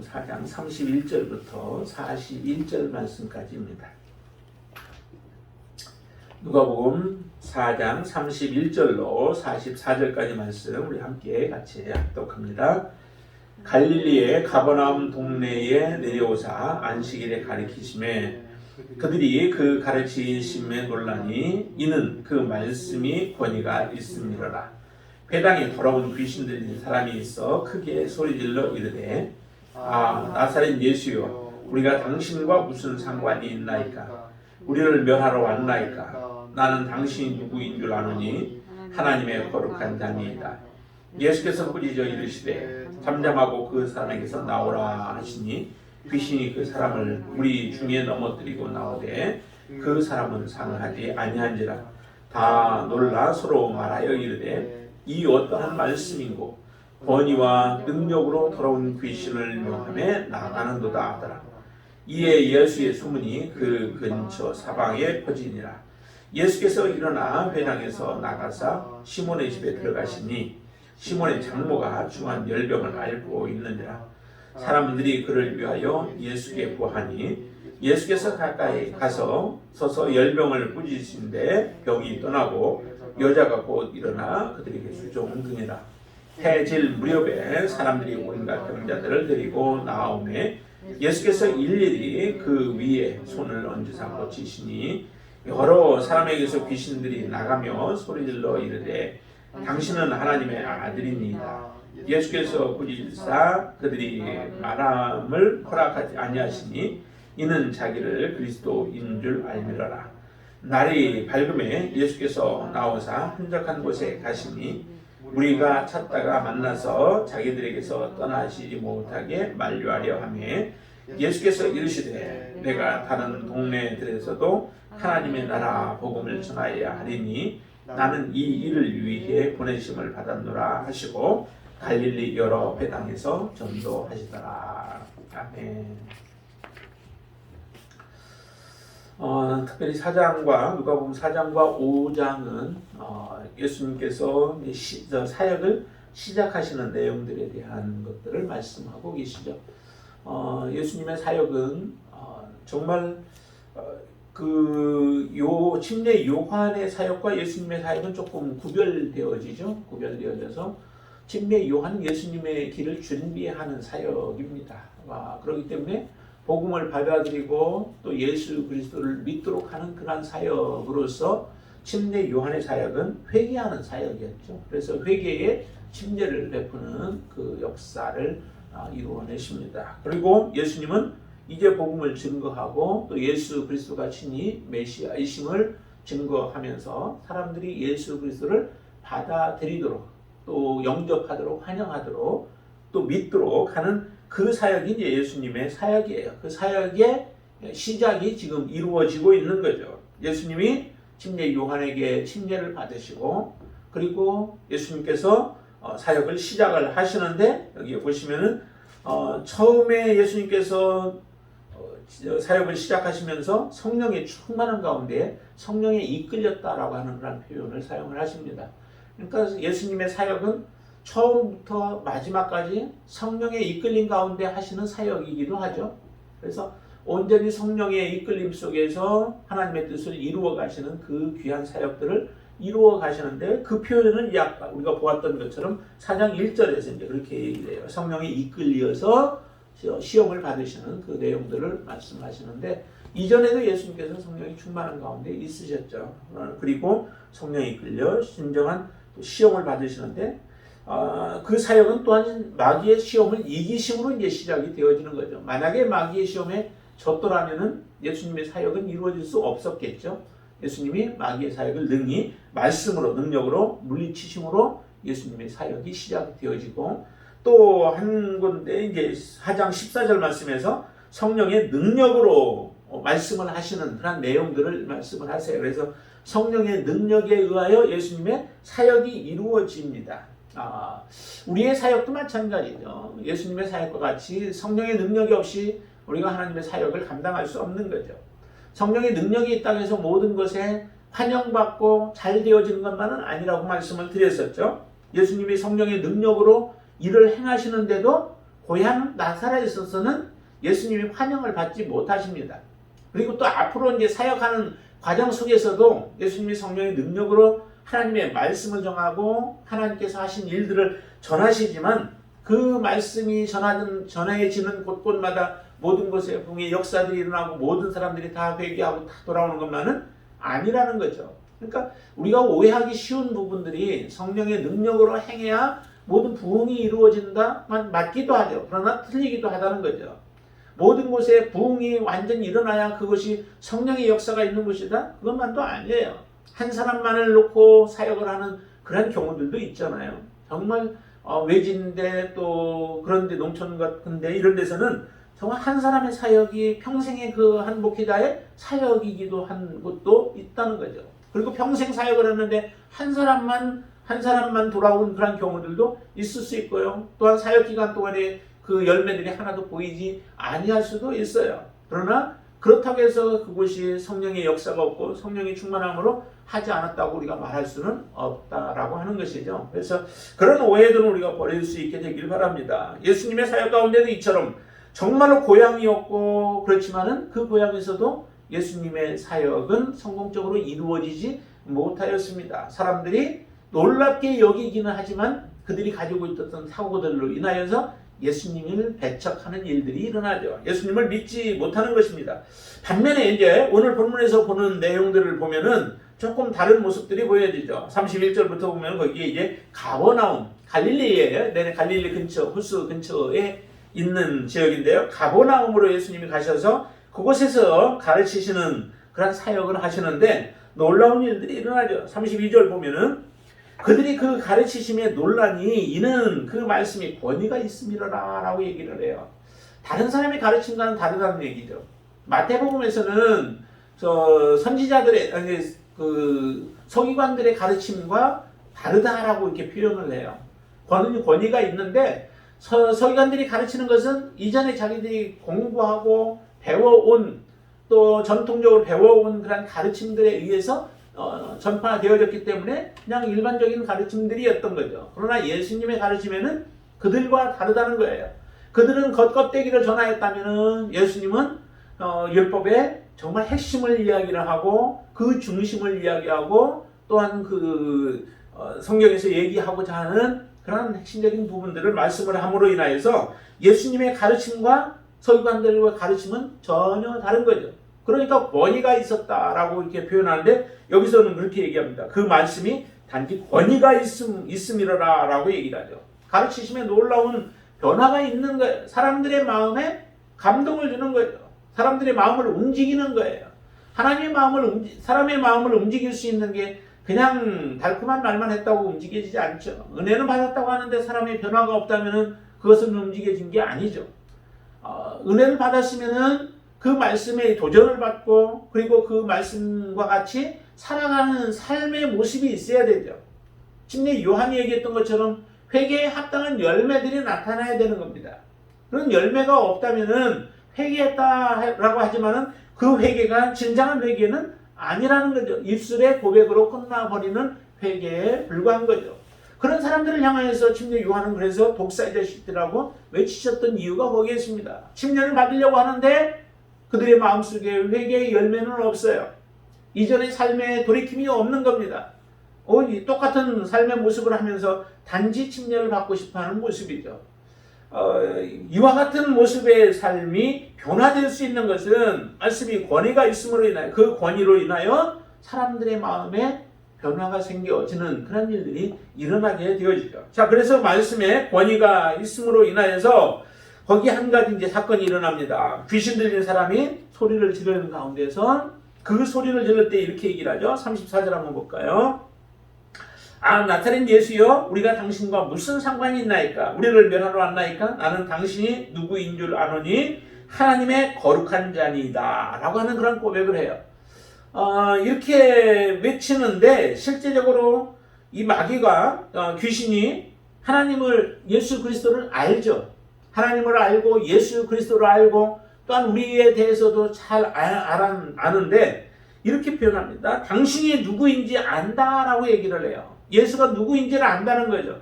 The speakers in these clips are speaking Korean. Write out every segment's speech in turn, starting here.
4장 31절부터 41절 말씀까지입니다. 누가복음 4장 31절로 44절까지 말씀 우리 함께 같이 합독합니다. 갈릴리의 가버나움 동네에 내려오사 안식일에 가르치심에 그들이 그 가르치심에 놀라니 이는 그 말씀이 권위가 있음이로라. 회당에 돌아온 귀신 들린 사람이 있어 크게 소리질러 이르되 나사렛 예수여, 우리가 당신과 무슨 상관이 있나이까? 우리를 멸하러 왔나이까? 나는 당신이 누구인 줄 아노니 하나님의 거룩한 자니이다. 예수께서 꾸짖어 이르시되 잠잠하고 그 사람에게서 나오라 하시니 귀신이 그 사람을 우리 중에 넘어뜨리고 나오되 그 사람은 상하지 아니한지라. 다 놀라 서로 말하여 이르되 이 어떠한 말씀인고 권위와 능력으로 돌아온 귀신을 명함에 나가는도다 하더라. 이에 예수의 소문이 그 근처 사방에 퍼지니라. 예수께서 일어나 회당에서 나가사 시몬의 집에 들어가시니 시몬의 장모가 중한 열병을 앓고 있느니라. 사람들이 그를 위하여 예수께 구하니 예수께서 가까이 가서 서서 열병을 꾸짖으신데 병이 떠나고 여자가 곧 일어나 그들에게 수종드니라. 해질 무렵에 사람들이 온갖 병자들을 데리고 나오매 예수께서 일일이 그 위에 손을 얹으사 고치시니 여러 사람에게서 귀신들이 나가며 소리질러 이르되 당신은 하나님의 아들입니다. 예수께서 꾸짖으사 그들이 말함을 허락하지 아니하시니 이는 자기를 그리스도인 줄 알미러라. 날이 밝음에 예수께서 나오사 한적한 곳에 가시니 우리가 찾다가 만나서 자기들에게서 떠나시지 못하게 만류하려 하매 예수께서 이르시되 내가 다른 동네들에서도 하나님의 나라 복음을 전하여야 하리니 나는 이 일을 위해 보내심을 받았노라 하시고 갈릴리 여러 회당에서 전도하시더라. 아멘. 특별히 4장과 누가복음 4장과 5장은 예수님께서 사역을 시작하시는 내용들에 대한 것들을 말씀하고 계시죠. 예수님의 사역은 정말 침례 요한의 사역과 예수님의 사역은 조금 구별되어져서 침례 요한은 예수님의 길을 준비하는 사역입니다. 그렇기 때문에 복음을 받아들이고 또 예수 그리스도를 믿도록 하는 그러한 사역으로서 침례 요한의 사역은 회개하는 사역이었죠. 그래서 회개에 침례를 베푸는 그 역사를 이루어내십니다. 그리고 예수님은 이제 복음을 증거하고 또 예수 그리스도가 친히 메시아이심을 증거하면서 사람들이 예수 그리스도를 받아들이도록 또 영접하도록 환영하도록 또 믿도록 하는 그 사역이 이제 예수님의 사역이에요. 그 사역의 시작이 지금 이루어지고 있는 거죠. 예수님이 침례 요한에게 침례를 받으시고 그리고 예수님께서 사역을 시작을 하시는데 여기 보시면은 처음에 예수님께서 사역을 시작하시면서 성령의 충만한 가운데 성령에 이끌렸다라고 하는 그런 표현을 사용을 하십니다. 그러니까 예수님의 사역은 처음부터 마지막까지 성령의 이끌림 가운데 하시는 사역이기도 하죠. 그래서 온전히 성령의 이끌림 속에서 하나님의 뜻을 이루어 가시는 그 귀한 사역들을 이루어 가시는데 그 표현은 아까 우리가 보았던 것처럼 4장 1절에서 이제 그렇게 얘기를 해요. 성령에 이끌려서 시험을 받으시는 그 내용들을 말씀하시는데 이전에도 예수님께서 성령이 충만한 가운데 있으셨죠. 그리고 성령에 이끌려 진정한 시험을 받으시는데 그 사역은 또한 마귀의 시험을 이기심으로 이제 시작이 되어지는 거죠. 만약에 마귀의 시험에 졌더라면은 예수님의 사역은 이루어질 수 없었겠죠. 예수님이 마귀의 사역을 능히 말씀으로 능력으로 물리치심으로 예수님의 사역이 시작되어지고 또 한 군데 이제 4장 14절 말씀에서 성령의 능력으로 말씀을 하시는 그런 내용들을 말씀을 하세요. 그래서 성령의 능력에 의하여 예수님의 사역이 이루어집니다. 우리의 사역도 마찬가지죠. 예수님의 사역과 같이 성령의 능력이 없이 우리가 하나님의 사역을 감당할 수 없는 거죠. 성령의 능력이 있다고 해서 모든 것에 환영받고 잘 되어지는 것만은 아니라고 말씀을 드렸었죠. 예수님이 성령의 능력으로 일을 행하시는데도 고향 나사렛에서는 예수님이 환영을 받지 못하십니다. 그리고 또 앞으로 이제 사역하는 과정 속에서도 예수님이 성령의 능력으로 하나님의 말씀을 정하고 하나님께서 하신 일들을 전하시지만 그 말씀이 전해지는 곳곳마다 모든 곳에 붕의 역사들이 일어나고 모든 사람들이 다 회개하고 다 돌아오는 것만은 아니라는 거죠. 그러니까 우리가 오해하기 쉬운 부분들이 성령의 능력으로 행해야 모든 부흥이 이루어진다 맞기도 하죠. 그러나 틀리기도 하다는 거죠. 모든 곳에 부흥이 완전히 일어나야 그것이 성령의 역사가 있는 것이다? 그것만도 아니에요. 한 사람만을 놓고 사역을 하는 그런 경우들도 있잖아요. 정말 외진데 또 그런데 농촌 같은데 이런 데서는 정말 한 사람의 사역이 평생의 그 한 목회자의 사역이기도 한 곳도 있다는 거죠. 그리고 평생 사역을 했는데 한 사람만 돌아온 그런 경우들도 있을 수 있고요. 또한 사역 기간 동안에 그 열매들이 하나도 보이지 아니할 수도 있어요. 그러나 그렇다고 해서 그곳이 성령의 역사가 없고 성령의 충만함으로 하지 않았다고 우리가 말할 수는 없다라고 하는 것이죠. 그래서 그런 오해들은 우리가 버릴 수 있게 되길 바랍니다. 예수님의 사역 가운데도 이처럼 정말로 고향이었고 그렇지만은 그 고향에서도 예수님의 사역은 성공적으로 이루어지지 못하였습니다. 사람들이 놀랍게 여기기는 하지만 그들이 가지고 있었던 사고들로 인하여서 예수님을 배척하는 일들이 일어나죠. 예수님을 믿지 못하는 것입니다. 반면에 이제 오늘 본문에서 보는 내용들을 보면은 조금 다른 모습들이 보여지죠. 31절부터 보면 거기에 이제 가버나움, 갈릴리에, 갈릴리 근처, 후스 근처에 있는 지역인데요. 가버나움으로 예수님이 가셔서 그곳에서 가르치시는 그런 사역을 하시는데 놀라운 일들이 일어나죠. 32절 보면은 그들이 그 가르치심에 논란이 이는 그 말씀이 권위가 있음이로라 라고 얘기를 해요. 다른 사람의 가르침과는 다르다는 얘기죠. 마태복음에서는 선지자들의 그 서기관들의 가르침과 다르다라고 이렇게 표현을 해요. 권위가 있는데 서기관들이 가르치는 것은 이전에 자기들이 공부하고 배워온 또 전통적으로 배워온 그런 가르침들에 의해서 전파되어졌기 때문에 그냥 일반적인 가르침들이었던 거죠. 그러나 예수님의 가르침에는 그들과 다르다는 거예요. 그들은 겉껍데기를 전하였다면 예수님은 율법의 정말 핵심을 이야기를 하고 그 중심을 이야기하고 또한 그 성경에서 얘기하고자 하는 그런 핵심적인 부분들을 말씀을 함으로 인하여서 예수님의 가르침과 서기관들의 가르침은 전혀 다른 거죠. 그러니까 권위가 있었다라고 이렇게 표현하는데 여기서는 그렇게 얘기합니다. 그 말씀이 단지 권위가 있음이로라 라고 얘기를 하죠. 가르치심에 놀라운 변화가 있는 거예요. 사람들의 마음에 감동을 주는 거예요. 사람들의 마음을 움직이는 거예요. 사람의 마음을 움직일 수 있는 게 그냥 달콤한 말만 했다고 움직여지지 않죠. 은혜는 받았다고 하는데 사람의 변화가 없다면 그것은 움직여진 게 아니죠. 은혜를 받았으면은 그 말씀에 도전을 받고 그리고 그 말씀과 같이 살아가는 삶의 모습이 있어야 되죠. 침례 요한이 얘기했던 것처럼 회개에 합당한 열매들이 나타나야 되는 겁니다. 그런 열매가 없다면은 회개했다라고 하지만은 그 회개가 진정한 회개는 아니라는 거죠. 입술의 고백으로 끝나버리는 회개에 불과한 거죠. 그런 사람들을 향하여서 침례 요한은 그래서 독사의 자식들이라고 외치셨던 이유가 거기에 있습니다. 침례를 받으려고 하는데 그들의 마음속에 회개의 열매는 없어요. 이전의 삶에 돌이킴이 없는 겁니다. 똑같은 삶의 모습을 하면서 단지 침례를 받고 싶어하는 모습이죠. 이와 같은 모습의 삶이 변화될 수 있는 것은 말씀이 권위가 있음으로 인하여 그 권위로 인하여 사람들의 마음에 변화가 생겨지는 그런 일들이 일어나게 되어지죠. 자, 그래서 말씀에 권위가 있음으로 인하여서 거기 한 가지 이제 사건이 일어납니다. 귀신 들린 사람이 소리를 지르는 가운데서 그 소리를 지를 때 이렇게 얘기를 하죠. 34절 한번 볼까요? 나타낸 예수여, 우리가 당신과 무슨 상관이 있나이까? 우리를 멸하러 왔나이까? 나는 당신이 누구인 줄 아노니 하나님의 거룩한 자니이다 라고 하는 그런 고백을 해요. 이렇게 외치는데 실제적으로 이 마귀가 귀신이 예수 그리스도를 알죠. 하나님을 알고 예수 그리스도를 알고 또한 우리에 대해서도 잘 아는데 이렇게 표현합니다. 당신이 누구인지 안다라고 얘기를 해요. 예수가 누구인지를 안다는 거죠.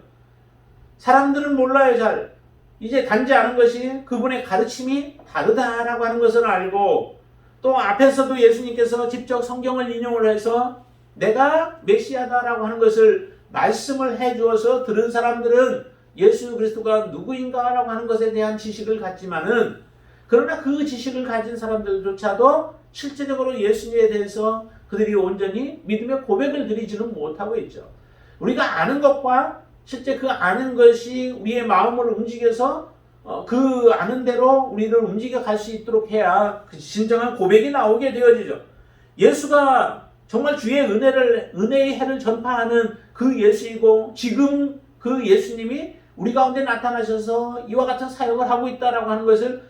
사람들은 몰라요, 잘. 이제 단지 아는 것이 그분의 가르침이 다르다라고 하는 것을 알고, 또 앞에서도 예수님께서 직접 성경을 인용을 해서 내가 메시아다라고 하는 것을 말씀을 해주어서 들은 사람들은 예수 그리스도가 누구인가라고 하는 것에 대한 지식을 갖지만은, 그러나 그 지식을 가진 사람들조차도 실제적으로 예수님에 대해서 그들이 온전히 믿음의 고백을 드리지는 못하고 있죠. 우리가 아는 것과 실제 그 아는 것이 우리의 마음을 움직여서 그 아는 대로 우리를 움직여 갈 수 있도록 해야 그 진정한 고백이 나오게 되어지죠. 예수가 정말 주의 은혜의 해를 전파하는 그 예수이고, 지금 그 예수님이 우리 가운데 나타나셔서 이와 같은 사역을 하고 있다라고 하는 것을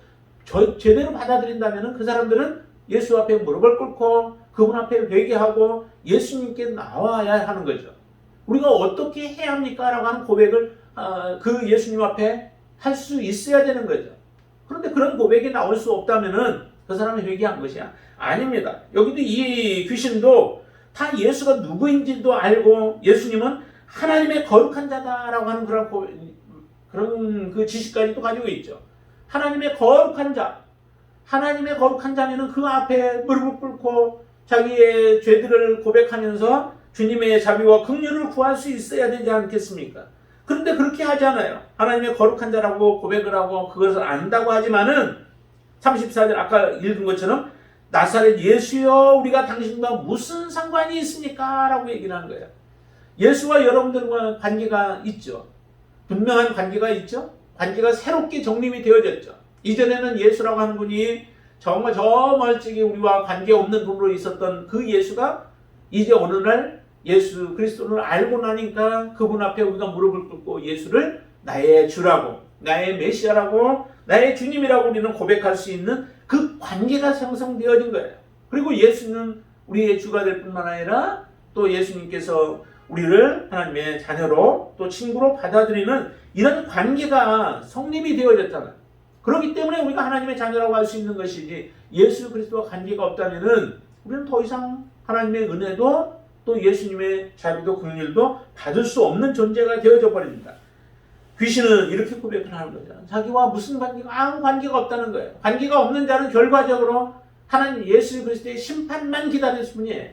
제대로 받아들인다면 그 사람들은 예수 앞에 무릎을 꿇고 그분 앞에 회개하고 예수님께 나와야 하는 거죠. 우리가 어떻게 해야 합니까? 라고 하는 고백을 그 예수님 앞에 할 수 있어야 되는 거죠. 그런데 그런 고백이 나올 수 없다면 그 사람이 회개한 것이 아닙니다. 여기도 이 귀신도 다 예수가 누구인지도 알고 예수님은 하나님의 거룩한 자다라고 하는 그런 그 지식까지도 가지고 있죠. 하나님의 거룩한 자. 하나님의 거룩한 자면은 그 앞에 무릎을 꿇고 자기의 죄들을 고백하면서 주님의 자비와 긍휼을 구할 수 있어야 되지 않겠습니까? 그런데 그렇게 하지 않아요. 하나님의 거룩한 자라고 고백을 하고 그것을 안다고 하지만은 34절 아까 읽은 것처럼 나사렛 예수여 우리가 당신과 무슨 상관이 있습니까? 라고 얘기를 하는 거예요. 예수와 여러분들과 관계가 있죠. 분명한 관계가 있죠. 관계가 새롭게 정립이 되어졌죠. 이전에는 예수라고 하는 분이 정말 저 멀찍이 우리와 관계없는 분으로 있었던 그 예수가 이제 어느 날 예수 그리스도를 알고 나니까 그분 앞에 우리가 무릎을 꿇고 예수를 나의 주라고, 나의 메시아라고, 나의 주님이라고 우리는 고백할 수 있는 그 관계가 형성되어진 거예요. 그리고 예수는 우리의 주가 될 뿐만 아니라 또 예수님께서 우리를 하나님의 자녀로 또 친구로 받아들이는 이런 관계가 성립이 되어졌잖아요. 그렇기 때문에 우리가 하나님의 자녀라고 할 수 있는 것이지, 예수 그리스도와 관계가 없다면 우리는 더 이상 하나님의 은혜도 또 예수님의 자비도 긍휼도 받을 수 없는 존재가 되어져 버립니다. 귀신은 이렇게 고백을 하는 거죠. 자기와 무슨 관계가, 아무 관계가 없다는 거예요. 관계가 없는 자는 결과적으로 하나님 예수 그리스도의 심판만 기다릴 뿐이에요.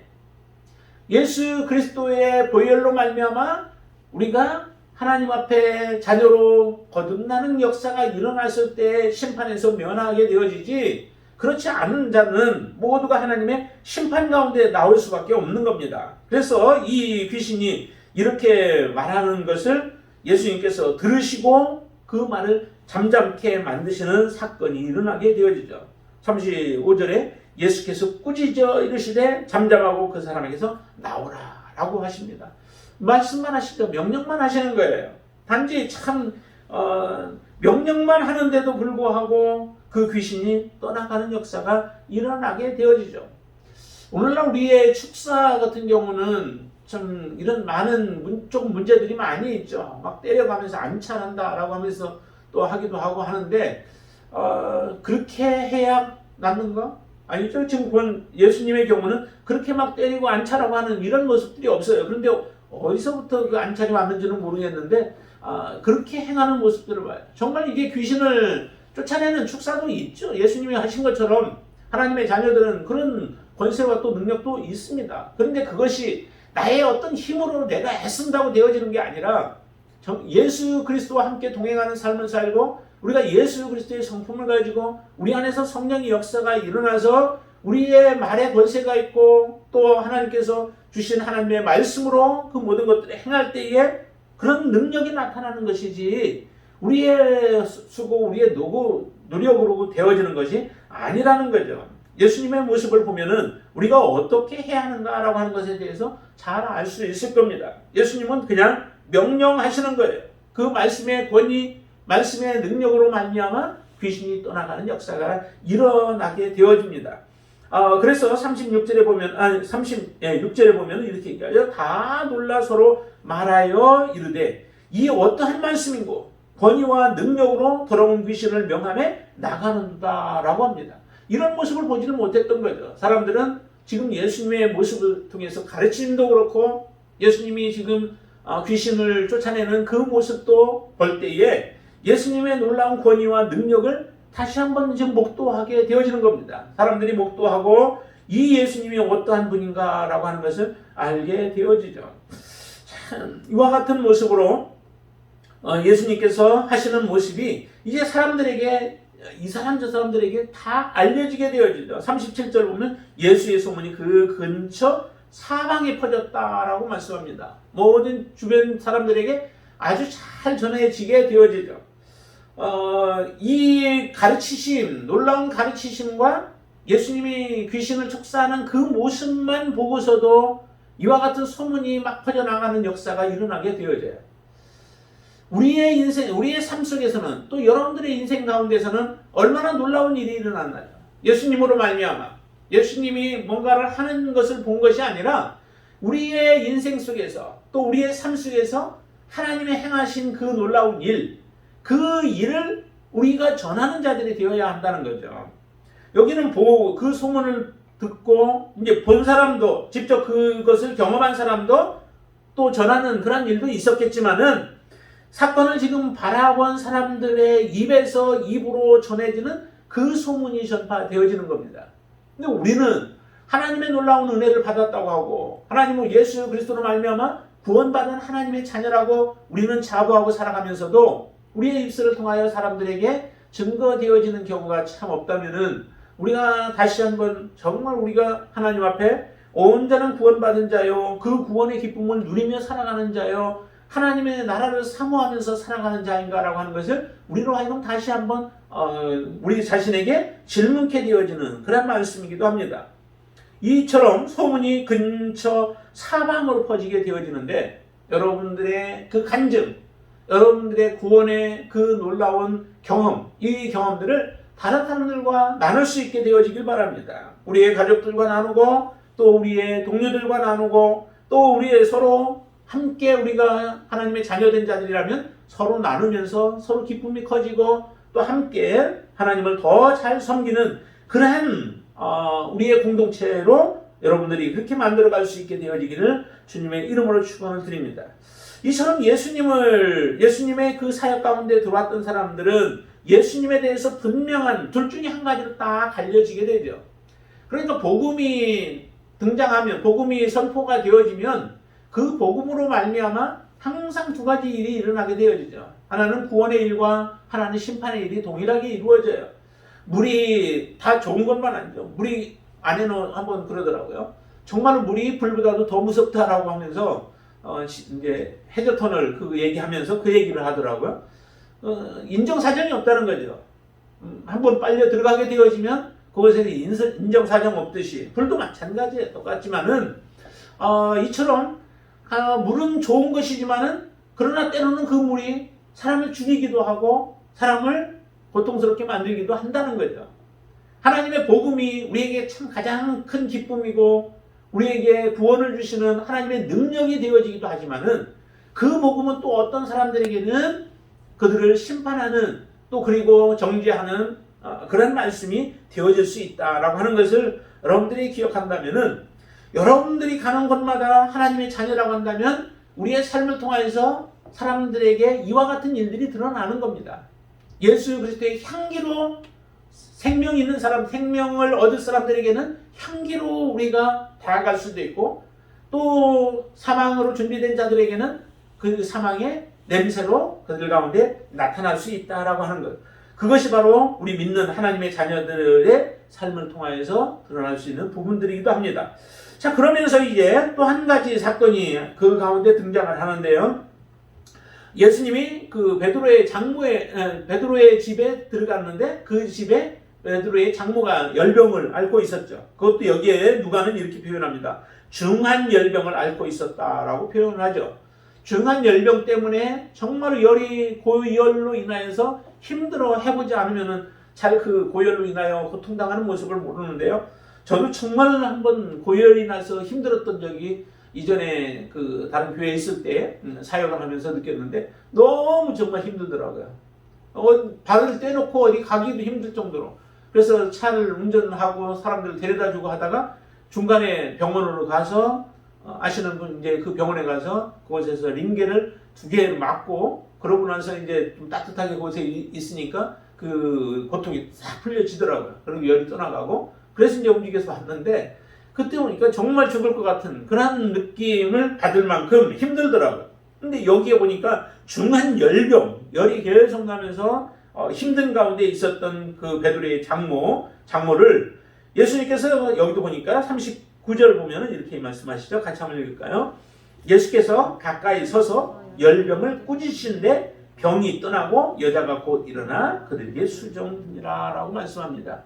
예수 그리스도의 보혈로 말미암아 우리가 하나님 앞에 자녀로 거듭나는 역사가 일어났을 때 심판에서 면하게 되어지지, 그렇지 않은 자는 모두가 하나님의 심판 가운데 나올 수밖에 없는 겁니다. 그래서 이 귀신이 이렇게 말하는 것을 예수님께서 들으시고 그 말을 잠잠케 만드시는 사건이 일어나게 되어지죠. 35절에 예수께서 꾸짖어 이르시되 잠잠하고 그 사람에게서 나오라 라고 하십니다. 말씀만 하시죠. 명령만 하시는 거예요. 단지 참 명령만 하는데도 불구하고 그 귀신이 떠나가는 역사가 일어나게 되어지죠. 오늘날 우리의 축사 같은 경우는 좀 이런 많은 조금 문제들이 많이 있죠. 막 때려가면서 안차한다라고 하면서 또 하기도 하고 하는데 그렇게 해야 낫는가? 아니죠. 지금 본 예수님의 경우는 그렇게 막 때리고 안차라고 하는 이런 모습들이 없어요. 그런데 어디서부터 그 안찰이 왔는지는 모르겠는데 그렇게 행하는 모습들을 봐요. 정말 이게 귀신을 쫓아내는 축사도 있죠. 예수님이 하신 것처럼 하나님의 자녀들은 그런 권세와 또 능력도 있습니다. 그런데 그것이 나의 어떤 힘으로 내가 애쓴다고 되어지는 게 아니라 예수 그리스도와 함께 동행하는 삶을 살고 우리가 예수 그리스도의 성품을 가지고 우리 안에서 성령의 역사가 일어나서 우리의 말에 권세가 있고 또 하나님께서 주신 하나님의 말씀으로 그 모든 것들을 행할 때에 그런 능력이 나타나는 것이지 우리의 수고, 우리의 노력으로 되어지는 것이 아니라는 거죠. 예수님의 모습을 보면은 우리가 어떻게 해야 하는가라고 하는 것에 대해서 잘 알 수 있을 겁니다. 예수님은 그냥 명령하시는 거예요. 그 말씀의 권위, 말씀의 능력으로 말미암아 귀신이 떠나가는 역사가 일어나게 되어집니다. 그래서 36절에 보면 36절에 보면 이렇게 얘기하죠. 다 놀라 서로 말하여 이르되 이 어떠한 말씀인고 권위와 능력으로 더러운 귀신을 명함에 나가는다라고 합니다. 이런 모습을 보지는 못했던 거죠. 사람들은 지금 예수님의 모습을 통해서 가르침도 그렇고 예수님이 지금 귀신을 쫓아내는 그 모습도 볼 때에 예수님의 놀라운 권위와 능력을 다시 한번 이제 목도하게 되어지는 겁니다. 사람들이 목도하고 이 예수님이 어떠한 분인가라고 하는 것을 알게 되어지죠. 참, 이와 같은 모습으로 예수님께서 하시는 모습이 이제 사람들에게 이 사람 저 사람들에게 다 알려지게 되어지죠. 37절 보면 예수의 소문이 그 근처 사방에 퍼졌다라고 말씀합니다. 모든 주변 사람들에게 아주 잘 전해지게 되어지죠. 이 가르치심, 놀라운 가르치심과 예수님이 귀신을 척사하는 그 모습만 보고서도 이와 같은 소문이 막 퍼져나가는 역사가 일어나게 되어져요. 우리의 인생, 우리의 삶 속에서는 또 여러분들의 인생 가운데서는 얼마나 놀라운 일이 일어났나요? 예수님으로 말미암아 예수님이 뭔가를 하는 것을 본 것이 아니라 우리의 인생 속에서 또 우리의 삶 속에서 하나님의 행하신 그 놀라운 일, 그 일을 우리가 전하는 자들이 되어야 한다는 거죠. 여기는 그 소문을 듣고 이제 본 사람도 직접 그것을 경험한 사람도 또 전하는 그런 일도 있었겠지만은 사건을 지금 바라본 사람들의 입에서 입으로 전해지는 그 소문이 전파되어지는 겁니다. 근데 우리는 하나님의 놀라운 은혜를 받았다고 하고 하나님은 예수 그리스도로 말미암아 구원받은 하나님의 자녀라고 우리는 자부하고 살아가면서도 우리의 입술을 통하여 사람들에게 증거되어지는 경우가 참 없다면은 우리가 다시 한번 정말 우리가 하나님 앞에 온전한 구원받은 자요, 그 구원의 기쁨을 누리며 살아가는 자요, 하나님의 나라를 사모하면서 살아가는 자인가라고 하는 것을 우리로 하여금 다시 한번 우리 자신에게 질문케 되어지는 그런 말씀이기도 합니다. 이처럼 소문이 근처 사방으로 퍼지게 되어지는데 여러분들의 그 간증, 여러분들의 구원의 그 놀라운 경험, 이 경험들을 다른 사람들과 나눌 수 있게 되어지길 바랍니다. 우리의 가족들과 나누고 또 우리의 동료들과 나누고 또 우리의 서로 함께 우리가 하나님의 자녀된 자들이라면 서로 나누면서 서로 기쁨이 커지고 또 함께 하나님을 더 잘 섬기는 그러한 우리의 공동체로 여러분들이 그렇게 만들어갈 수 있게 되어지기를 주님의 이름으로 축원을 드립니다. 이처럼 예수님의 그 사역 가운데 들어왔던 사람들은 예수님에 대해서 분명한 둘 중에 한 가지로 딱 알려지게 되죠. 그러니까 복음이 등장하면, 복음이 선포가 되어지면 그 복음으로 말미암아 항상 두 가지 일이 일어나게 되어지죠. 하나는 구원의 일과 하나는 심판의 일이 동일하게 이루어져요. 물이 다 좋은 것만 아니죠. 물이 안에는 한번 그러더라고요. 정말 물이 불보다도 더 무섭다라고 하면서 이제 해저턴을 그 얘기하면서 그 얘기를 하더라고요. 인정사정이 없다는 거죠. 한번 빨려 들어가게 되어지면 그것에 인정사정 없듯이 불도 마찬가지예요. 똑같지만은 이처럼 물은 좋은 것이지만은 그러나 때로는 그 물이 사람을 죽이기도 하고 사람을 고통스럽게 만들기도 한다는 거죠. 하나님의 복음이 우리에게 참 가장 큰 기쁨이고 우리에게 구원을 주시는 하나님의 능력이 되어지기도 하지만은 그 복음은 또 어떤 사람들에게는 그들을 심판하는 또 그리고 정죄하는 그런 말씀이 되어질 수 있다라고 하는 것을 여러분들이 기억한다면은 여러분들이 가는 곳마다 하나님의 자녀라고 한다면 우리의 삶을 통해서 사람들에게 이와 같은 일들이 드러나는 겁니다. 예수 그리스도의 향기로 생명 있는 사람, 생명을 얻을 사람들에게는 향기로 우리가 다가갈 수도 있고 또 사망으로 준비된 자들에게는 그 사망의 냄새로 그들 가운데 나타날 수 있다라고 하는 것. 그것이 바로 우리 믿는 하나님의 자녀들의 삶을 통하여서 드러날 수 있는 부분들이기도 합니다. 자, 그러면서 이제 또 한 가지 사건이 그 가운데 등장을 하는데요. 예수님이 그 베드로의 집에 들어갔는데 그 집에 베드로의 장모가 열병을 앓고 있었죠. 그것도 여기에 누가는 이렇게 표현합니다. 중한 열병을 앓고 있었다라고 표현을 하죠. 중한 열병 때문에 정말 고열로 인하여서 힘들어 해보지 않으면은 잘 그 고열로 인하여 고통당하는 모습을 모르는데요. 저도 정말 한번 고열이 나서 힘들었던 적이 이전에 그 다른 교회에 있을 때 사역을 하면서 느꼈는데 너무 정말 힘들더라고요. 발을 떼놓고 어디 가기도 힘들 정도로. 그래서 차를 운전하고 사람들을 데려다주고 하다가 중간에 병원으로 가서 아시는 분 이제 그 병원에 가서 그곳에서 링겔을 2개 맞고 그러고 나서 이제 좀 따뜻하게 곳에 있으니까 그 고통이 싹 풀려지더라고요. 그리고 열이 떠나가고 그래서 이제 움직여서 왔는데 그때 보니까 정말 죽을 것 같은 그런 느낌을 받을 만큼 힘들더라고요. 근데 여기에 보니까 중한 열병, 열이 계속 나면서 힘든 가운데 있었던 그 베드로의 장모를 예수님께서 여기도 보니까 39절 보면 이렇게 말씀하시죠. 같이 한번 읽을까요? 예수께서 가까이 서서 열병을 꾸짖으신데 병이 떠나고 여자가 곧 일어나 그들에게 수종되니라 라고 말씀합니다.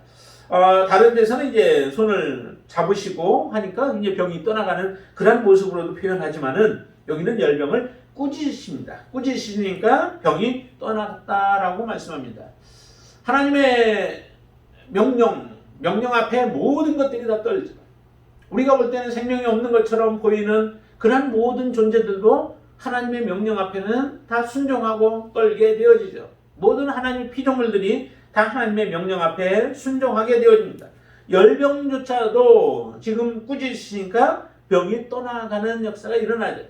다른 데서는 이제 손을 잡으시고 하니까 이제 병이 떠나가는 그런 모습으로도 표현하지만은 여기는 열병을 꾸짖으십니다. 꾸짖으시니까 병이 떠났다라고 말씀합니다. 하나님의 명령 앞에 모든 것들이 다 떨죠. 우리가 볼 때는 생명이 없는 것처럼 보이는 그런 모든 존재들도 하나님의 명령 앞에는 다 순종하고 떨게 되어지죠. 모든 하나님의 피조물들이 다 하나님의 명령 앞에 순종하게 되어집니다. 열병조차도 지금 꾸짖으시니까 병이 떠나가는 역사가 일어나죠.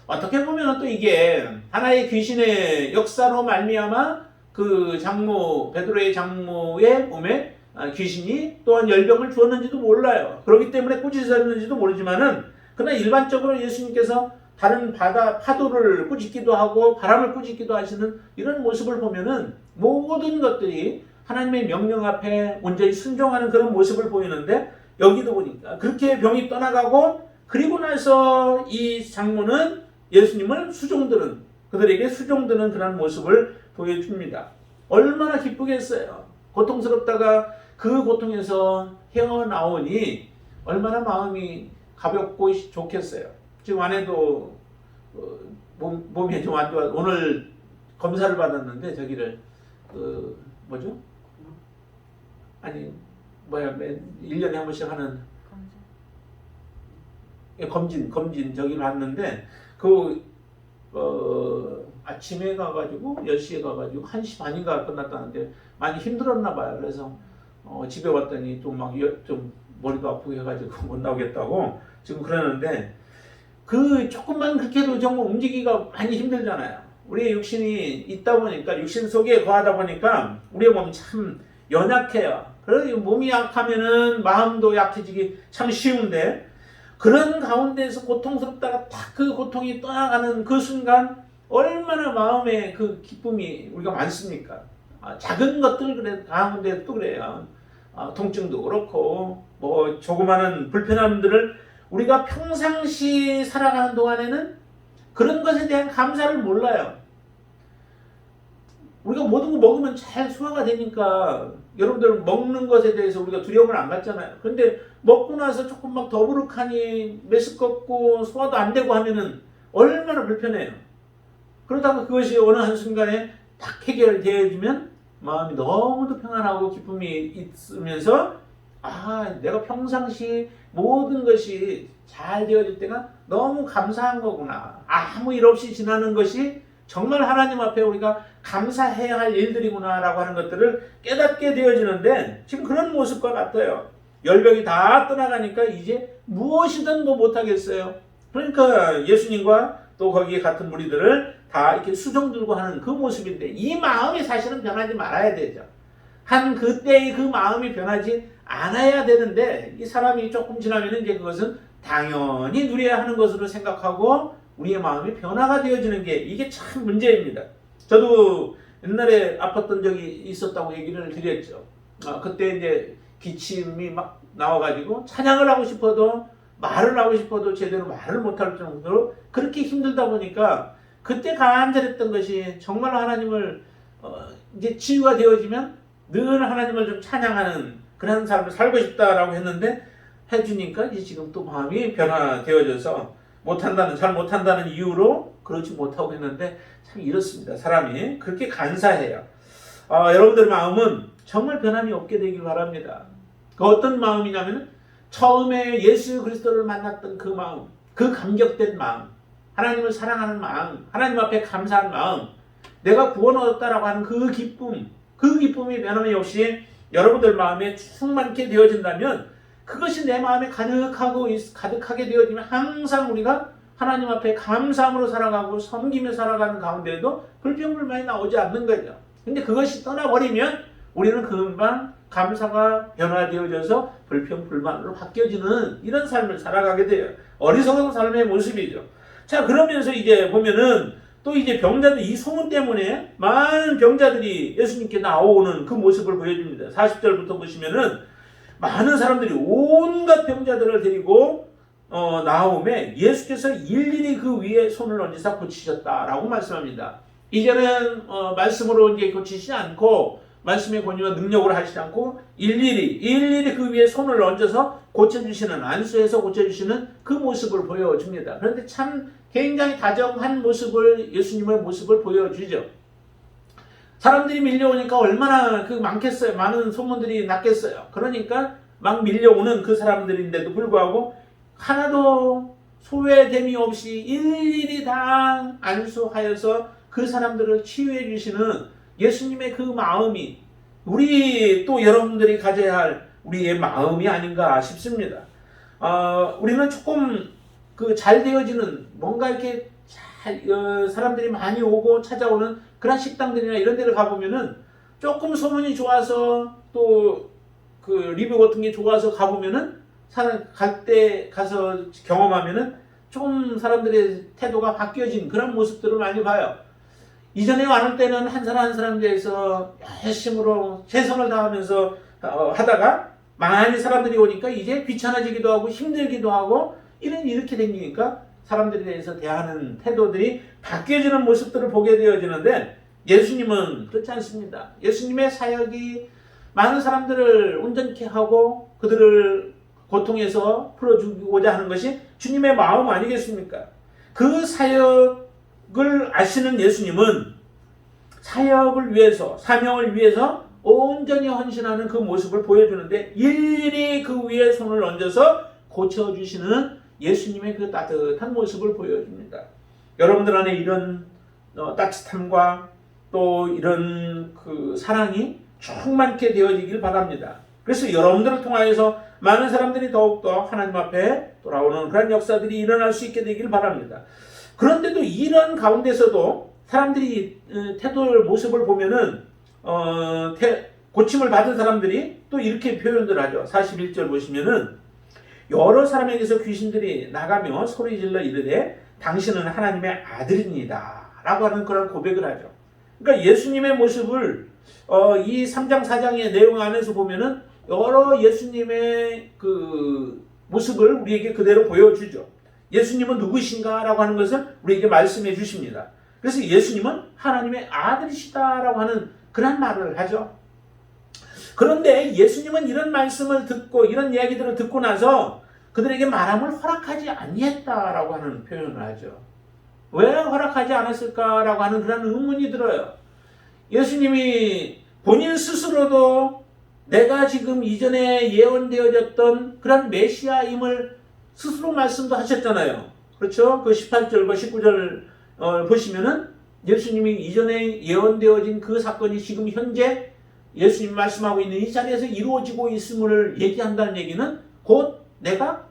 어떻게 보면 또 이게 하나의 귀신의 역사로 말미암아 그 베드로의 장모의 몸에 귀신이 또한 열병을 주었는지도 몰라요. 그렇기 때문에 꾸짖었는지도 모르지만은 그러나 일반적으로 예수님께서 다른 파도를 꾸짖기도 하고 바람을 꾸짖기도 하시는 이런 모습을 보면은 모든 것들이 하나님의 명령 앞에 온전히 순종하는 그런 모습을 보이는데 여기도 보니까 그렇게 병이 떠나가고 그리고 나서 이 장모는 예수님을 그들에게 수종드는 그런 모습을 보여줍니다. 얼마나 기쁘겠어요. 고통스럽다가 그 고통에서 헤어나오니 얼마나 마음이 가볍고 좋겠어요. 지금 아내도 몸이 좀 안 좋아. 오늘 검사를 받았는데 저기를 뭐죠? 아니 1년에 한 번씩 하는 검진 저기 봤는데 아침에 가가지고 10시에 가가지고 1시 반인가 끝났다는데 많이 힘들었나 봐요. 그래서 집에 왔더니 좀 머리도 아프고 해가지고 못 나오겠다고 지금 그러는데 조금만 그렇게 해도 정말 움직이기가 많이 힘들잖아요. 우리의 육신이 있다 보니까 육신 속에 거하다 보니까 우리의 몸이 참 연약해요. 그래서 몸이 약하면은 마음도 약해지기 참 쉬운데 그런 가운데서 고통스럽다가 딱 그 고통이 떠나가는 그 순간 얼마나 마음에 그 기쁨이 우리가 많습니까? 작은 것들 가운데 또 그래요. 통증도 그렇고 뭐 조그마한 불편함들을 우리가 평상시 살아가는 동안에는 그런 것에 대한 감사를 몰라요. 우리가 모든 거 먹으면 잘 소화가 되니까 여러분들 먹는 것에 대해서 우리가 두려움을 안 갖잖아요. 그런데 먹고 나서 조금 막 더부룩하니 메스껍고 소화도 안 되고 하면은 얼마나 불편해요. 그러다가 그것이 어느 한순간에 딱 해결되어지면 마음이 너무도 평안하고 기쁨이 있으면서 내가 평상시 모든 것이 잘 되어질 때가 너무 감사한 거구나. 아무 일 없이 지나는 것이 정말 하나님 앞에 우리가 감사해야 할 일들이구나 라고 하는 것들을 깨닫게 되어지는데 지금 그런 모습과 같아요. 열병이 다 떠나가니까 이제 무엇이든 못하겠어요. 그러니까 예수님과 또 거기에 같은 무리들을 다 이렇게 수종 들고 하는 그 모습인데 이 마음이 사실은 변하지 말아야 되죠. 그때의 그 마음이 변하지 않아야 되는데 이 사람이 조금 지나면 이제 그것은 당연히 누려야 하는 것으로 생각하고 우리의 마음이 변화가 되어지는 게 이게 참 문제입니다. 저도 옛날에 아팠던 적이 있었다고 얘기를 드렸죠. 그때 이제 기침이 막 나와가지고 찬양을 하고 싶어도 말을 하고 싶어도 제대로 말을 못할 정도로 그렇게 힘들다 보니까 그때 간절했던 것이 정말 하나님을 이제 치유가 되어지면 늘 하나님을 좀 찬양하는 그런 삶을 살고 싶다라고 했는데 해주니까 이제 지금 또 마음이 변화되어져서 잘 못한다는 이유로 그렇지 못하고 있는데 참 이렇습니다. 사람이 그렇게 간사해요. 여러분들의 마음은 정말 변함이 없게 되길 바랍니다. 그 어떤 마음이냐면 처음에 예수 그리스도를 만났던 그 마음, 그 감격된 마음, 하나님을 사랑하는 마음, 하나님 앞에 감사한 마음, 내가 구원 얻었다라고 하는 그 기쁨이 변함이 없이 여러분들 마음에 충만케 되어진다면 그것이 내 마음에 가득하게 되어지면 항상 우리가 하나님 앞에 감사함으로 살아가고 섬기며 살아가는 가운데에도 불평불만이 나오지 않는 거죠. 근데 그것이 떠나버리면 우리는 금방 감사가 변화되어져서 불평불만으로 바뀌어지는 이런 삶을 살아가게 돼요. 어리석은 삶의 모습이죠. 자, 그러면서 이제 보면은 또 이제 병자들, 이 소문 때문에 많은 병자들이 예수님께 나오는 그 모습을 보여줍니다. 40절부터 보시면은 많은 사람들이 온갖 병자들을 데리고 나오매 예수께서 일일이 그 위에 손을 얹으사 고치셨다라고 말씀합니다. 이제는 말씀으로 이제 고치시지 않고 말씀의 권위와 능력으로 하시지 않고 일일이 그 위에 손을 얹어서 고쳐주시는, 안수해서 고쳐주시는 그 모습을 보여줍니다. 그런데 참 굉장히 다정한 모습을, 예수님의 모습을 보여주죠. 사람들이 밀려오니까 얼마나 많겠어요. 많은 소문들이 났겠어요. 그러니까 막 밀려오는 그 사람들인데도 불구하고 하나도 소외됨이 없이 일일이 다 안수하여서 그 사람들을 치유해 주시는 예수님의 그 마음이 우리 또 여러분들이 가져야 할 우리의 마음이 아닌가 싶습니다. 우리는 조금 잘 되어지는 뭔가 이렇게 사람들이 많이 오고 찾아오는 그런 식당들이나 이런 데를 가보면은 조금 소문이 좋아서 또 리뷰 같은 게 좋아서 가보면은 갈 때 가서 경험하면은 좀 사람들의 태도가 바뀌어진 그런 모습들을 많이 봐요. 이전에 왔을 때는 한 사람 한 사람 대해서 열심으로 최선을 다하면서 하다가 많이 사람들이 오니까 이제 귀찮아지기도 하고 힘들기도 하고 이렇게 생기니까 사람들에 대해서 대하는 태도들이 바뀌어지는 모습들을 보게 되어지는데 예수님은 그렇지 않습니다. 예수님의 사역이 많은 사람들을 온전케 하고 그들을 고통에서 풀어주고자 하는 것이 주님의 마음 아니겠습니까? 그 사역을 아시는 예수님은 사역을 위해서, 사명을 위해서 온전히 헌신하는 그 모습을 보여주는데 일일이 그 위에 손을 얹어서 고쳐주시는 예수님의 그 따뜻한 모습을 보여줍니다. 여러분들 안에 이런 따뜻함과 또 이런 사랑이 충만케 되어지길 바랍니다. 그래서 여러분들을 통하여서 많은 사람들이 더욱더 하나님 앞에 돌아오는 그런 역사들이 일어날 수 있게 되길 바랍니다. 그런데도 이런 가운데서도 사람들이 태도를 모습을 보면은 고침을 받은 사람들이 또 이렇게 표현들 하죠. 41절 보시면은 여러 사람에게서 귀신들이 나가며 소리질러 이르되 당신은 하나님의 아들입니다 라고 하는 그런 고백을 하죠. 그러니까 예수님의 모습을 이 3장 4장의 내용 안에서 보면은 여러 예수님의 모습을 우리에게 그대로 보여주죠. 예수님은 누구신가 라고 하는 것을 우리에게 말씀해 주십니다. 그래서 예수님은 하나님의 아들이시다라고 하는 그런 말을 하죠. 그런데 예수님은 이런 말씀을 듣고 이런 이야기들을 듣고 나서 그들에게 말함을 허락하지 아니했다라고 하는 표현을 하죠. 왜 허락하지 않았을까라고 하는 그런 의문이 들어요. 예수님이 본인 스스로도 내가 지금 이전에 예언되어졌던 그런 메시아임을 스스로 말씀도 하셨잖아요. 그렇죠? 그 18절과 19절 보시면은 예수님이 이전에 예언되어진 그 사건이 지금 현재 예수님이 말씀하고 있는 이 자리에서 이루어지고 있음을 얘기한다는 얘기는 곧 내가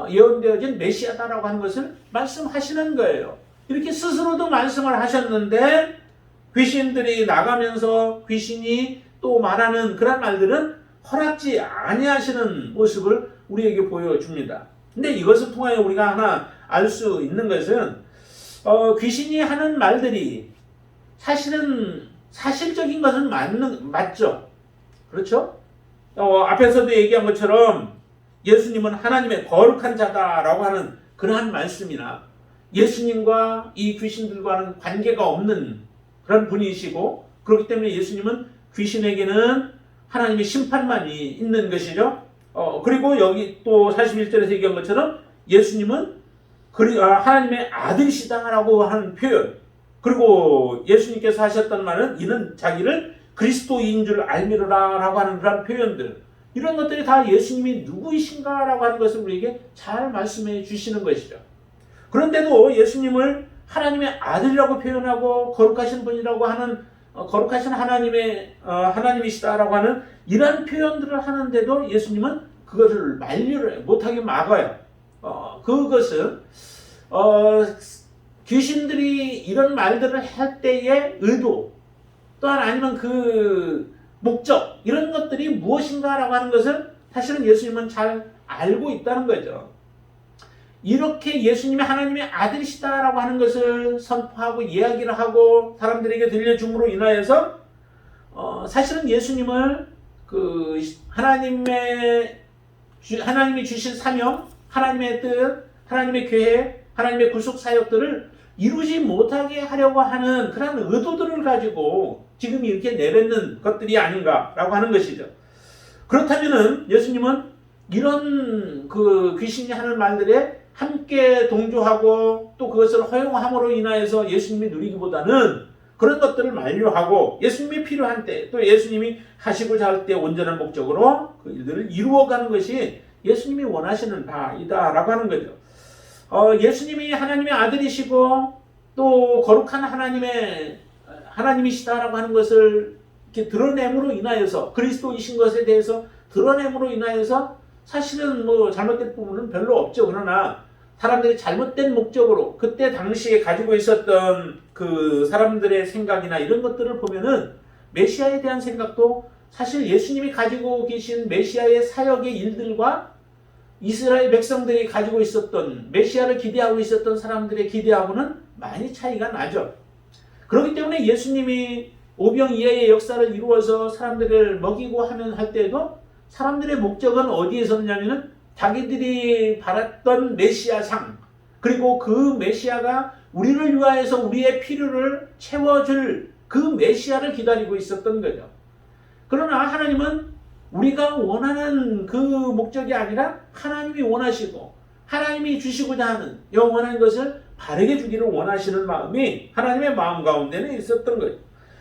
예언되어진 메시아다라고 하는 것을 말씀하시는 거예요. 이렇게 스스로도 말씀을 하셨는데 귀신들이 나가면서 귀신이 또 말하는 그런 말들은 허락지 아니하시는 모습을 우리에게 보여줍니다. 근데 이것을 통하여 우리가 하나 알 수 있는 것은 귀신이 하는 말들이 사실은 사실적인 것은 맞죠. 그렇죠? 앞에서도 얘기한 것처럼 예수님은 하나님의 거룩한 자다라고 하는 그러한 말씀이나 예수님과 이 귀신들과는 관계가 없는 그런 분이시고 그렇기 때문에 예수님은 귀신에게는 하나님의 심판만이 있는 것이죠. 그리고 여기 또 41절에서 얘기한 것처럼 예수님은 하나님의 아들이시다라고 하는 표현, 그리고 예수님께서 하셨던 말은 이는 자기를 그리스도인 줄 알미로라라고 하는 그런 표현들, 이런 것들이 다 예수님이 누구이신가라고 하는 것을 우리에게 잘 말씀해 주시는 것이죠. 그런데도 예수님을 하나님의 아들이라고 표현하고 거룩하신 분이라고 하는 거룩하신 하나님이시다라고 하는 이러한 표현들을 하는데도 예수님은 그것을 만류를 못하게 막아요. 그것은 귀신들이 이런 말들을 할 때의 의도, 또한 아니면 그 목적, 이런 것들이 무엇인가라고 하는 것을 사실은 예수님은 잘 알고 있다는 거죠. 이렇게 예수님이 하나님의 아들이시다라고 하는 것을 선포하고 이야기를 하고 사람들에게 들려줌으로 인하여서 사실은 예수님을 그 하나님이 주신 사명, 하나님의 뜻, 하나님의 계획, 하나님의 구속 사역들을 이루지 못하게 하려고 하는 그런 의도들을 가지고 지금 이렇게 내뱉는 것들이 아닌가라고 하는 것이죠. 그렇다면은 예수님은 이런 그 귀신이 하는 말들에 함께 동조하고 또 그것을 허용함으로 인하여서 예수님이 누리기보다는 그런 것들을 만류하고 예수님이 필요한 때 또 예수님이 하시고자 할 때 온전한 목적으로 그 일들을 이루어가는 것이 예수님이 원하시는 바이다라고 하는 거죠. 예수님이 하나님의 아들이시고 또 거룩한 하나님이시다라고 하는 것을 이렇게 드러냄으로 인하여서 그리스도이신 것에 대해서 드러냄으로 인하여서 사실은 뭐 잘못된 부분은 별로 없죠. 그러나 사람들이 잘못된 목적으로 그때 당시에 가지고 있었던 그 사람들의 생각이나 이런 것들을 보면은 메시아에 대한 생각도 사실 예수님이 가지고 계신 메시아의 사역의 일들과 이스라엘 백성들이 가지고 있었던 메시아를 기대하고 있었던 사람들의 기대하고는 많이 차이가 나죠. 그렇기 때문에 예수님이 오병이어의 역사를 이루어서 사람들을 먹이고 하면 할 때에도 사람들의 목적은 어디에 섰냐면은 자기들이 바랐던 메시아상, 그리고 그 메시아가 우리를 위하여서 우리의 필요를 채워줄 그 메시아를 기다리고 있었던 거죠. 그러나 하나님은 우리가 원하는 그 목적이 아니라 하나님이 원하시고 하나님이 주시고자 하는 영원한 것을 바르게 주기를 원하시는 마음이 하나님의 마음 가운데는 있었던 거예요.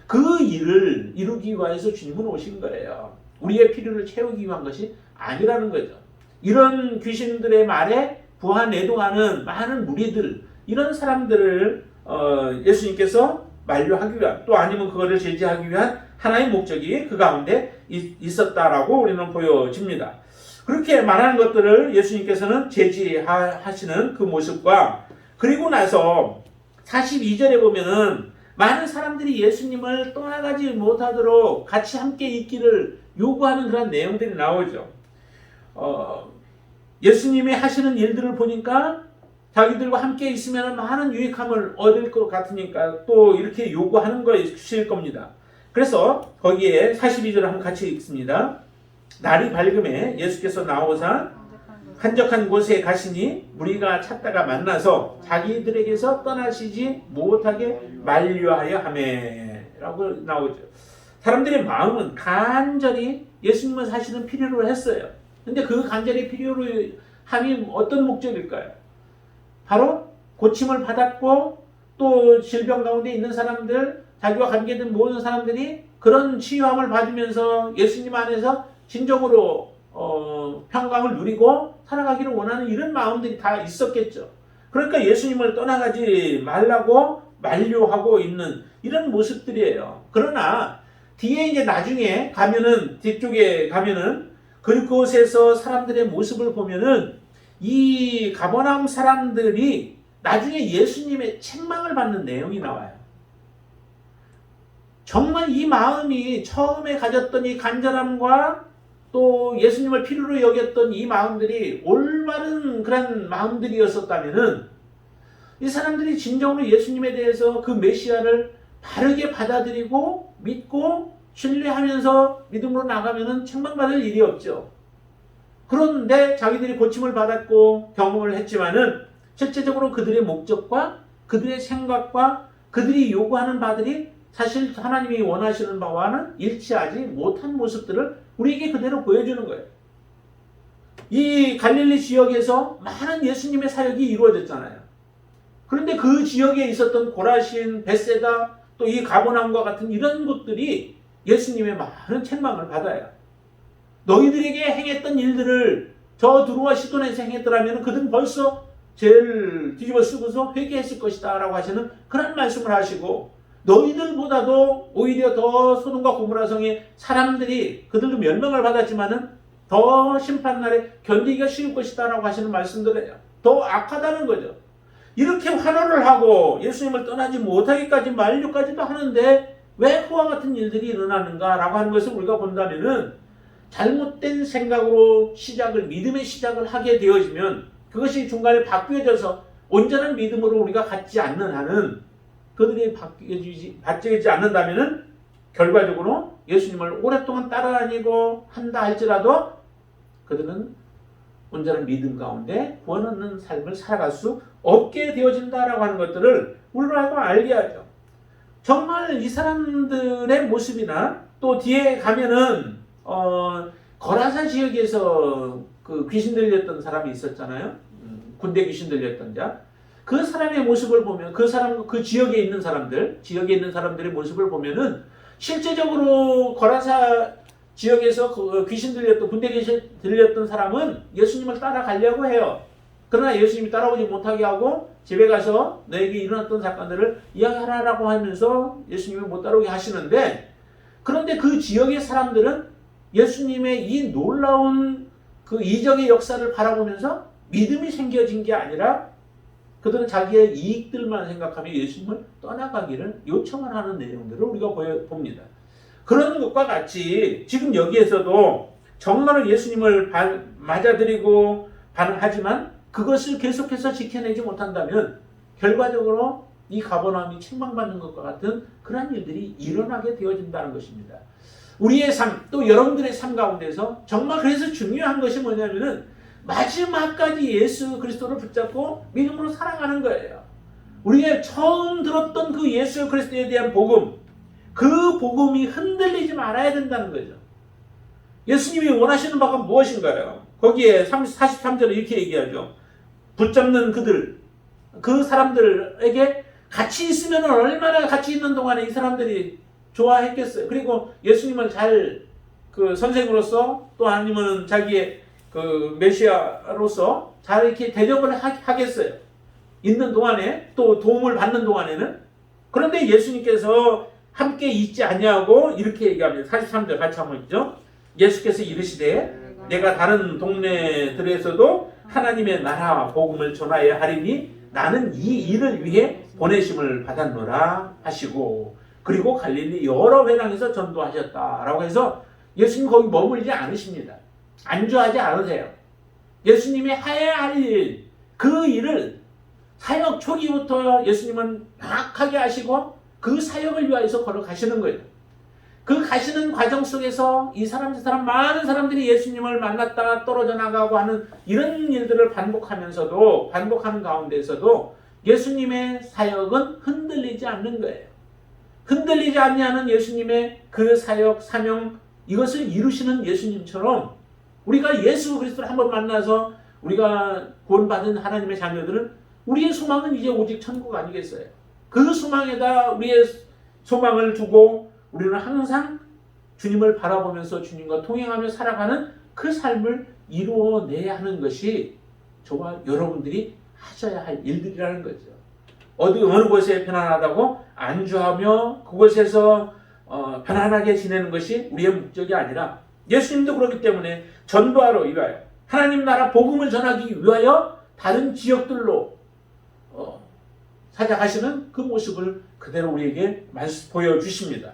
그 일을 이루기 위해서 주님은 오신 거예요. 우리의 필요를 채우기 위한 것이 아니라는 거죠. 이런 귀신들의 말에 부하내동하는 많은 무리들, 이런 사람들을 예수님께서 만류하기 위한, 또 아니면 그거를 제지하기 위한 하나의 목적이 그 가운데 있었다라고 우리는 보여집니다. 그렇게 말하는 것들을 예수님께서는 제지하시는 그 모습과, 그리고 나서 42절에 보면은 많은 사람들이 예수님을 떠나가지 못하도록 같이 함께 있기를 요구하는 그런 내용들이 나오죠. 예수님이 하시는 일들을 보니까 자기들과 함께 있으면 많은 유익함을 얻을 것 같으니까 또 이렇게 요구하는 것일 겁니다. 그래서 거기에 42절을 한번 같이 읽습니다. 날이 밝음에 예수께서 나오사 한적한 곳에 가시니 무리가 찾다가 만나서 자기들에게서 떠나시지 못하게 만류하여 하매라고 나오죠. 사람들의 마음은 간절히 예수님을 사실은 필요로 했어요. 근데 그 간절히 필요로 함이 어떤 목적일까요? 바로 고침을 받았고 또 질병 가운데 있는 사람들, 자기와 관계된 모든 사람들이 그런 치유함을 받으면서 예수님 안에서 진정으로 평강을 누리고 살아가기를 원하는 이런 마음들이 다 있었겠죠. 그러니까 예수님을 떠나가지 말라고 만류하고 있는 이런 모습들이에요. 그러나 뒤에 이제 나중에 가면은, 뒤쪽에 가면은 그곳에서 사람들의 모습을 보면은 이 가버나움 사람들이 나중에 예수님의 책망을 받는 내용이 나와요. 정말 이 마음이 처음에 가졌던 이 간절함과 또 예수님을 필요로 여겼던 이 마음들이 올바른 그런 마음들이었었다면은 이 사람들이 진정으로 예수님에 대해서 그 메시아를 바르게 받아들이고 믿고 신뢰하면서 믿음으로 나가면은 책망받을 일이 없죠. 그런데 자기들이 고침을 받았고 경험을 했지만은 실제적으로 그들의 목적과 그들의 생각과 그들이 요구하는 바들이 사실 하나님이 원하시는 바와는 일치하지 못한 모습들을 우리에게 그대로 보여주는 거예요. 이 갈릴리 지역에서 많은 예수님의 사역이 이루어졌잖아요. 그런데 그 지역에 있었던 고라신, 벳세다, 또 이 가버나움과 같은 이런 곳들이 예수님의 많은 책망을 받아요. 너희들에게 행했던 일들을 저 두루와 시돈에서 행했더라면 그들은 벌써 죄를 뒤집어 쓰고서 회개했을 것이다 라고 하시는 그런 말씀을 하시고, 너희들보다도 오히려 더 소돔과 고모라 성의 사람들이 그들도 멸망을 받았지만은 더 심판날에 견디기가 쉬울 것이다 라고 하시는 말씀들을 해요. 더 악하다는 거죠. 이렇게 환호를 하고 예수님을 떠나지 못하기까지 만류까지도 하는데 왜 그와 같은 일들이 일어나는가라고 하는 것을 우리가 본다면은 잘못된 생각으로 믿음의 시작을 하게 되어지면 그것이 중간에 바뀌어져서 온전한 믿음으로 우리가 갖지 않는 한은 그들이 바뀌어지지 않는다면은 결과적으로 예수님을 오랫동안 따라다니고 한다 할지라도 그들은 온전한 믿음 가운데 구원 얻는 삶을 살아갈 수 없게 되어진다라고 하는 것들을 우리로 하여금 알게 하죠. 정말 이 사람들의 모습이나 또 뒤에 가면은 거라사 지역에서 그 귀신 들렸던 사람이 있었잖아요. 군대 귀신 들렸던 자. 그 사람의 모습을 보면 그 지역에 있는 사람들의 모습을 보면은 실제적으로 거라사 지역에서 군대 귀신 들렸던 사람은 예수님을 따라가려고 해요. 그러나 예수님이 따라오지 못하게 하고 집에 가서 너에게 일어났던 사건들을 이야기하라고 하면서 예수님이 못 따라오게 하시는데, 그런데 그 지역의 사람들은 예수님의 이 놀라운 그 이적의 역사를 바라보면서 믿음이 생겨진 게 아니라 그들은 자기의 이익들만 생각하며 예수님을 떠나가기를 요청을 하는 내용들을 우리가 봅니다. 그런 것과 같이 지금 여기에서도 정말로 예수님을 맞아들이고 반응하지만 그것을 계속해서 지켜내지 못한다면 결과적으로 이 가버나움이 책망받는 것과 같은 그러한 일들이 일어나게 되어진다는 것입니다. 우리의 삶, 또 여러분들의 삶 가운데서 정말 그래서 중요한 것이 뭐냐면은 마지막까지 예수 그리스도를 붙잡고 믿음으로 살아가는 거예요. 우리가 처음 들었던 그 예수 그리스도에 대한 복음, 그 복음이 흔들리지 말아야 된다는 거죠. 예수님이 원하시는 바가 무엇인가요? 거기에 43절에 이렇게 얘기하죠. 붙잡는 그 사람들에게 같이 있으면 얼마나 같이 있는 동안에 이 사람들이 좋아했겠어요. 그리고 예수님을 잘 선생으로서 또 아니면 자기의 메시아로서 잘 이렇게 대접을 하겠어요. 있는 동안에 또 도움을 받는 동안에는. 그런데 예수님께서 함께 있지 아니하고 이렇게 얘기합니다. 43절 같이 한번 있죠. 예수께서 이르시되 내가 다른 동네들에서도 하나님의 나라 복음을 전하여야 하리니 나는 이 일을 위해 보내심을 받았노라 하시고, 그리고 갈릴리 여러 회당에서 전도하셨다라고 해서 예수님 거기 머물지 않으십니다. 안주하지 않으세요. 예수님이 해야 할 일, 그 일을 사역 초기부터 예수님은 명확하게 하시고 그 사역을 위하여서 걸어가시는 거예요. 그 가시는 과정 속에서 이 사람 저 사람 많은 사람들이 예수님을 만났다가 떨어져 나가고 하는 이런 일들을 반복하는 가운데서도 예수님의 사역은 흔들리지 않는 거예요. 흔들리지 않냐는 예수님의 그 사역, 사명, 이것을 이루시는 예수님처럼 우리가 예수 그리스도를 한번 만나서 우리가 구원받은 하나님의 자녀들은 우리의 소망은 이제 오직 천국 아니겠어요? 그 소망에다 우리의 소망을 두고 우리는 항상 주님을 바라보면서 주님과 동행하며 살아가는 그 삶을 이루어내야 하는 것이 저와 여러분들이 하셔야 할 일들이라는 거죠. 어느 곳에 편안하다고 안주하며 그곳에서 편안하게 지내는 것이 우리의 목적이 아니라 예수님도 그렇기 때문에 전도하러 위하여 하나님 나라 복음을 전하기 위하여 다른 지역들로 찾아가시는 그 모습을 그대로 우리에게 보여주십니다.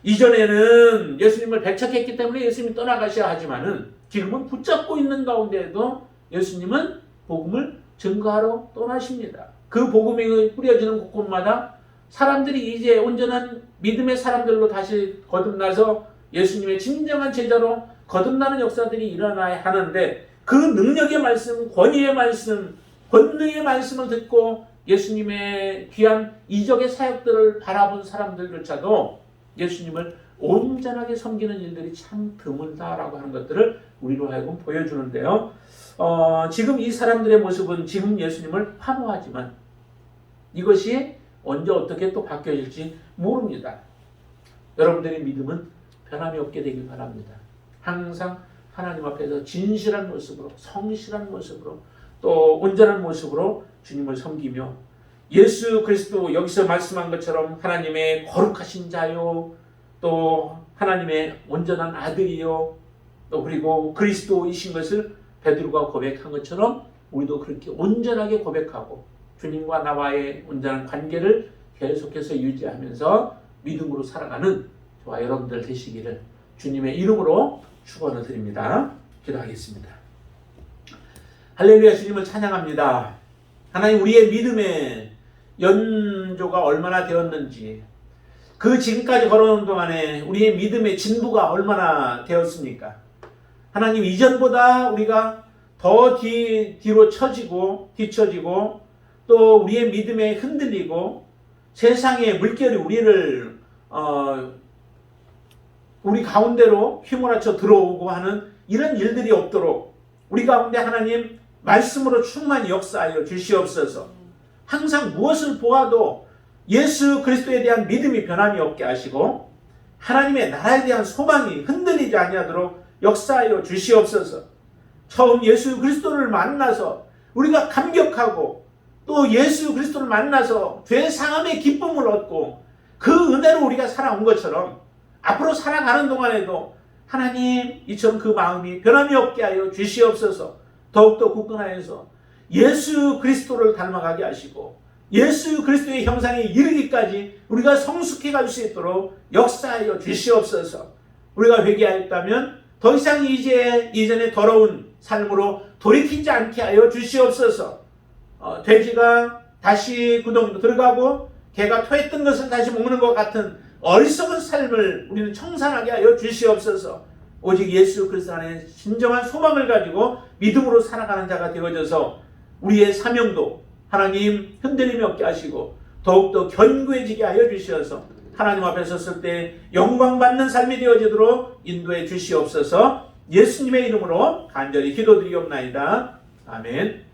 이전에는 예수님을 배척했기 때문에 예수님이 떠나가셔야 하지만은 지금은 붙잡고 있는 가운데에도 예수님은 복음을 증거하러 떠나십니다. 그 복음이 뿌려지는 곳곳마다 사람들이 이제 온전한 믿음의 사람들로 다시 거듭나서 예수님의 진정한 제자로 거듭나는 역사들이 일어나야 하는데, 그 능력의 말씀, 권위의 말씀, 권능의 말씀을 듣고 예수님의 귀한 이적의 사역들을 바라본 사람들조차도 예수님을 온전하게 섬기는 일들이 참 드물다라고 하는 것들을 우리로 하여금 보여주는데요. 지금 이 사람들의 모습은 지금 예수님을 환호하지만 이것이 언제 어떻게 또 바뀌어질지 모릅니다. 여러분들의 믿음은 변함이 없게 되길 바랍니다. 항상 하나님 앞에서 진실한 모습으로, 성실한 모습으로, 또 온전한 모습으로 주님을 섬기며 예수 그리스도 여기서 말씀한 것처럼 하나님의 거룩하신 자요, 또 하나님의 온전한 아들이요, 또 그리고 그리스도이신 것을 베드로가 고백한 것처럼 우리도 그렇게 온전하게 고백하고 주님과 나와의 온전한 관계를 계속해서 유지하면서 믿음으로 살아가는 저와 여러분들 되시기를 주님의 이름으로 축원을 드립니다. 기도하겠습니다. 할렐루야. 주님을 찬양합니다. 하나님, 우리의 믿음의 연조가 얼마나 되었는지, 그 지금까지 걸어오는 동안에 우리의 믿음의 진부가 얼마나 되었습니까? 하나님, 이전보다 우리가 더 뒤로 뒤처지고 또 우리의 믿음에 흔들리고 세상의 물결이 우리를 우리 가운데로 휘몰아쳐 들어오고 하는 이런 일들이 없도록 우리 가운데 하나님 말씀으로 충만히 역사하여 주시옵소서. 항상 무엇을 보아도 예수 그리스도에 대한 믿음이 변함이 없게 하시고 하나님의 나라에 대한 소망이 흔들리지 아니하도록 역사하여 주시옵소서. 처음 예수 그리스도를 만나서 우리가 감격하고 또 예수 그리스도를 만나서 죄 사함의 기쁨을 얻고 그 은혜로 우리가 살아온 것처럼 앞으로 살아가는 동안에도 하나님 이처럼 그 마음이 변함이 없게 하여 주시옵소서. 더욱더 굳건하여서 예수 그리스도를 닮아가게 하시고 예수 그리스도의 형상에 이르기까지 우리가 성숙해 갈 수 있도록 역사하여 주시옵소서. 우리가 회개하였다면 더 이상 이전에 더러운 삶으로 돌이키지 않게 하여 주시옵소서. 돼지가 다시 구덩이로 들어가고 개가 토했던 것을 다시 먹는 것 같은 어리석은 삶을 우리는 청산하게 하여 주시옵소서. 오직 예수 그리스도 안에 진정한 소망을 가지고 믿음으로 살아가는 자가 되어져서 우리의 사명도 하나님 흔들림이 없게 하시고 더욱더 견고해지게 하여 주시어서 하나님 앞에 섰을 때 영광받는 삶이 되어지도록 인도해 주시옵소서. 예수님의 이름으로 간절히 기도드리옵나이다. 아멘.